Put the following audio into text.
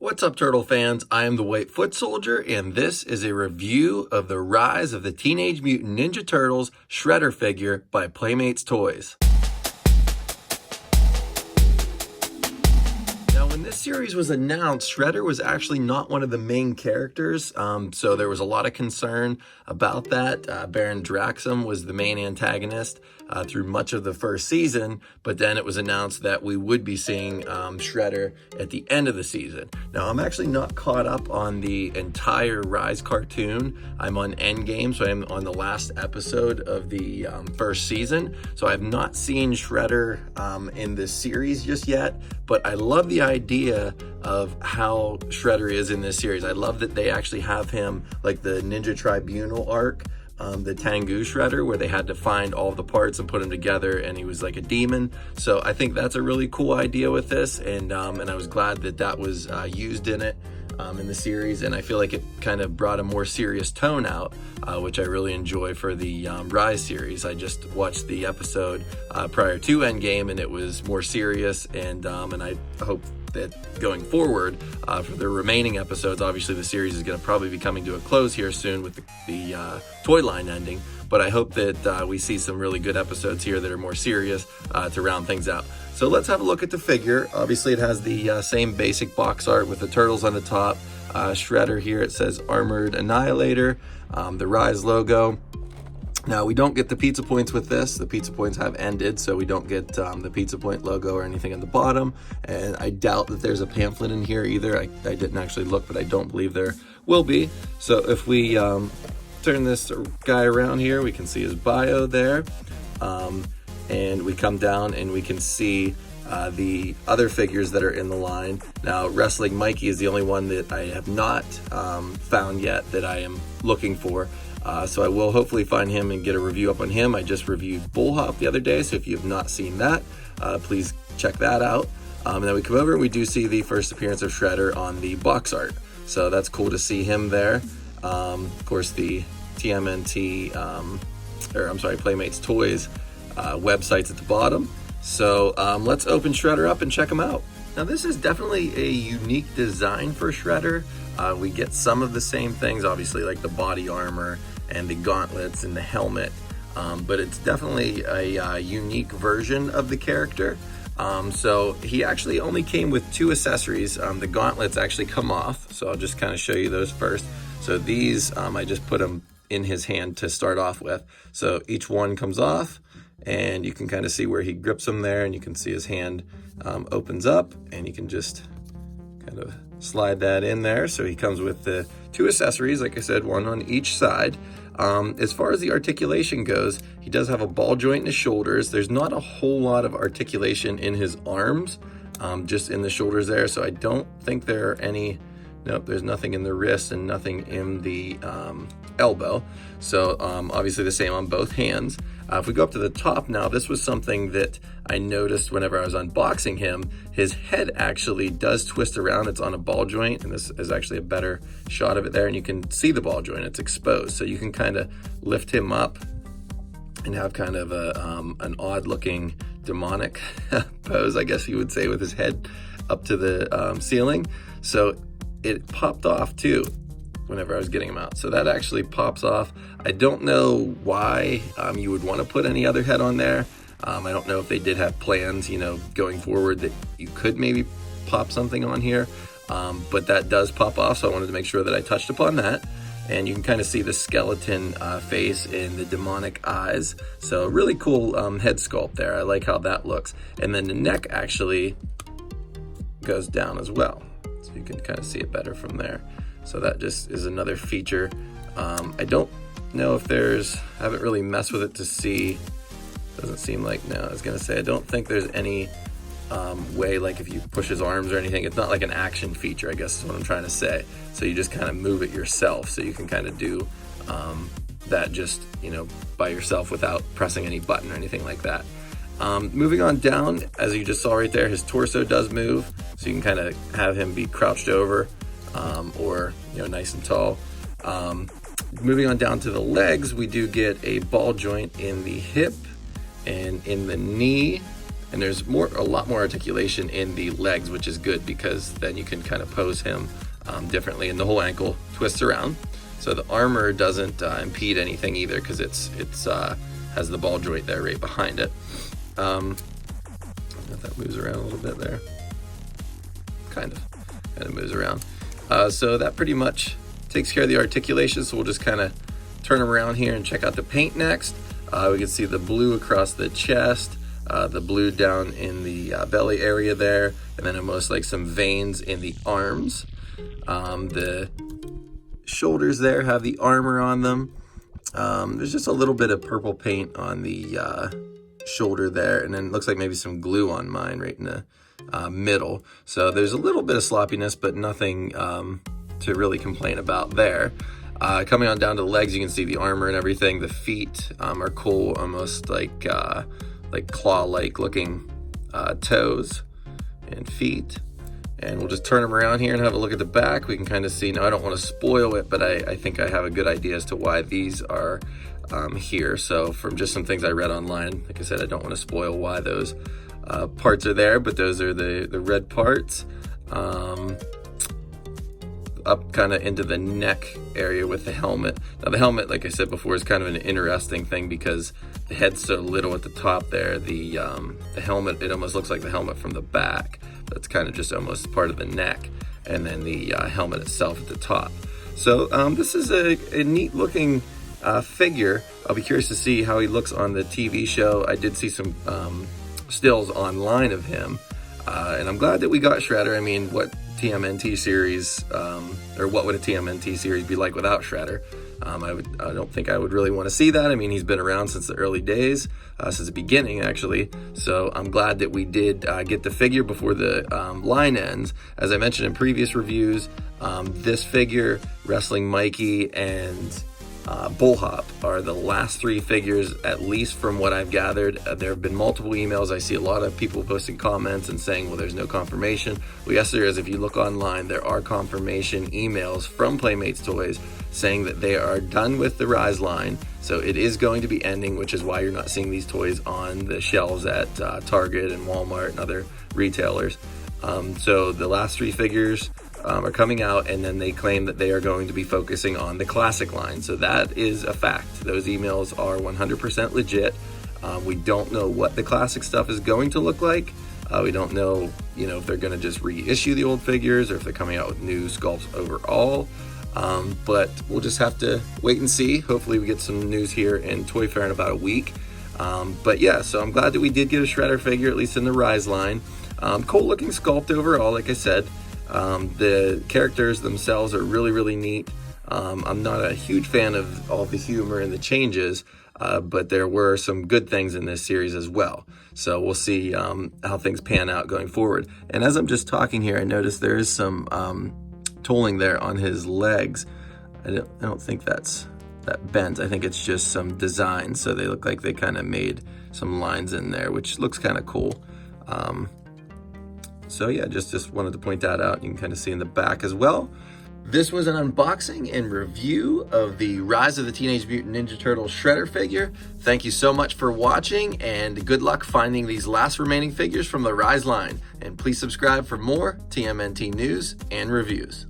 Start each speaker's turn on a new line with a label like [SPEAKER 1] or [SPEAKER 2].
[SPEAKER 1] What's up, Turtle fans? I am the White Foot Soldier, and this is a review of the Rise of the Teenage Mutant Ninja Turtles Shredder figure by Playmates Toys. Now, when this series was announced, Shredder was actually not one of the main characters, so there was a lot of concern about that. Baron Draxum was the main antagonist through much of the first season, but then it was announced that we would be seeing Shredder at the end of the season. Now, I'm actually not caught up on the entire Rise cartoon. I'm on Endgame, so I'm on the last episode of the first season, so I've not seen Shredder in this series just yet, but I love the idea of how Shredder is in this series. I love that they actually have him like the Ninja Tribunal arc, the Tengu Shredder, where they had to find all the parts and put them together, and he was like a demon. So I think that's a really cool idea with this, and I was glad that that was used in it in the series, and I feel like it kind of brought a more serious tone out, which I really enjoy for the Rise series. I just watched the episode prior to Endgame, and it was more serious, and I hope that going forward for the remaining episodes, obviously the series is going to probably be coming to a close here soon with the toy line ending, but I hope that we see some really good episodes here that are more serious to round things out. So let's have a look at the figure. Obviously it has the same basic box art with the turtles on the top. Shredder here, it says Armored Annihilator, the Rise logo. Now, we don't get the pizza points with this. The pizza points have ended, so we don't get the pizza point logo or anything at the bottom. And I doubt that there's a pamphlet in here either. I didn't actually look, but I don't believe there will be. So if we turn this guy around here, we can see his bio there. And we come down and we can see the other figures that are in the line. Now, Wrestling Mikey is the only one that I have not found yet that I am looking for. So I will hopefully find him and get a review up on him. I just reviewed Bullhop the other day, so if you have not seen that, please check that out. And then we come over and we do see the first appearance of Shredder on the box art. So that's cool to see him there. Of course, the TMNT, Playmates Toys website's at the bottom. So let's open Shredder up and check him out. Now, this is definitely a unique design for Shredder. We get some of the same things, obviously, like the body armor and the gauntlets and the helmet, but it's definitely a unique version of the character. So he actually only came with two accessories. The gauntlets actually come off, so I'll just kind of show you those first. So these, I just put them in his hand to start off with. So each one comes off, and you can kind of see where he grips them there, and you can see his hand opens up, and you can just kind of slide that in there. So he comes with the two accessories, like I said, one on each side. As far as the articulation goes, he does have a ball joint in his shoulders. There's not a whole lot of articulation in his arms, just in the shoulders there. So I don't think there are any, nope, there's nothing in the wrist and nothing in the elbow. So obviously the same on both hands. If we go up to the top now, this was something that I noticed whenever I was unboxing him. His head actually does twist around. It's on a ball joint, and this is actually a better shot of it there, and you can see the ball joint. It's exposed, so you can kind of lift him up and have kind of an odd-looking demonic pose, I guess you would say, with his head up to the ceiling. So it popped off too whenever I was getting him out. So that actually pops off. I don't know why you would want to put any other head on there. I don't know if they did have plans, going forward that you could maybe pop something on here, but that does pop off, so I wanted to make sure that I touched upon that. And you can kind of see the skeleton face and the demonic eyes. So really cool head sculpt there. I like how that looks. And then the neck actually goes down as well, so you can kind of see it better from there. So that just is another feature. I don't know if I haven't really messed with it to see. Doesn't seem like, no, I was gonna say, I don't think there's any way, like if you push his arms or anything, it's not like an action feature, I guess is what I'm trying to say. So you just kind of move it yourself. So you can kind of do that just, by yourself without pressing any button or anything like that. Moving on down, as you just saw right there, his torso does move. So you can kind of have him be crouched over or, nice and tall. Moving on down to the legs, we do get a ball joint in the hip and in the knee. And there's a lot more articulation in the legs, which is good because then you can kind of pose him differently, and the whole ankle twists around. So the armor doesn't impede anything either because it's has the ball joint there right behind it. If that moves around a little bit there, kind of moves around. So that pretty much takes care of the articulation. So we'll just kind of turn him around here and check out the paint next. We can see the blue across the chest, the blue down in the belly area there, and then almost like some veins in the arms. The shoulders there have the armor on them. There's just a little bit of purple paint on the shoulder there, and then it looks like maybe some glue on mine right in the middle. So there's a little bit of sloppiness, but nothing to really complain about there. Coming on down to the legs, you can see the armor and everything. The feet are cool, almost like claw-like looking toes and feet. And we'll just turn them around here and have a look at the back. We can kind of see, now I don't want to spoil it, but I think I have a good idea as to why these are here. So from just some things I read online, like I said, I don't want to spoil why those parts are there, but those are the red parts. Up kind of into the neck area with the helmet. Now the helmet, like I said before, is kind of an interesting thing because the head's so little at the top there. The helmet, it almost looks like the helmet from the back. That's kind of just almost part of the neck, and then the helmet itself at the top. So this is a neat looking figure. I'll be curious to see how he looks on the TV show. I did see some stills online of him, and I'm glad that we got Shredder. I mean, what TMNT series, or what would a TMNT series be like without Shredder? I don't think I would really want to see that. I mean, he's been around since the early days, since the beginning actually. So I'm glad that we did get the figure before the line ends. As I mentioned in previous reviews, this figure, Wrestling Mikey, and Bullhop are the last three figures, at least from what I've gathered. There have been multiple emails. I see a lot of people posting comments and saying, well, there's no confirmation. Well, yes, there is. If you look online, there are confirmation emails from Playmates Toys saying that they are done with the Rise line. So it is going to be ending, which is why you're not seeing these toys on the shelves at Target and Walmart and other retailers. So the last three figures are coming out, and then they claim that they are going to be focusing on the classic line. So that is a fact. Those emails are 100% legit. We don't know what the classic stuff is going to look like. We don't know, if they're going to just reissue the old figures or if they're coming out with new sculpts overall. But we'll just have to wait and see. Hopefully we get some news here in Toy Fair in about a week. But yeah, so I'm glad that we did get a Shredder figure, at least in the Rise line. Cool looking sculpt overall, like I said. The characters themselves are really, really neat. I'm not a huge fan of all the humor and the changes, but there were some good things in this series as well. So we'll see how things pan out going forward. And as I'm just talking here, I noticed there is some tolling there on his legs. I don't think that bent. I think it's just some design. So they look like they kind of made some lines in there, which looks kind of cool. So yeah, just wanted to point that out. You can kind of see in the back as well. This was an unboxing and review of the Rise of the Teenage Mutant Ninja Turtles Shredder figure. Thank you so much for watching, and good luck finding these last remaining figures from the Rise line. And please subscribe for more TMNT news and reviews.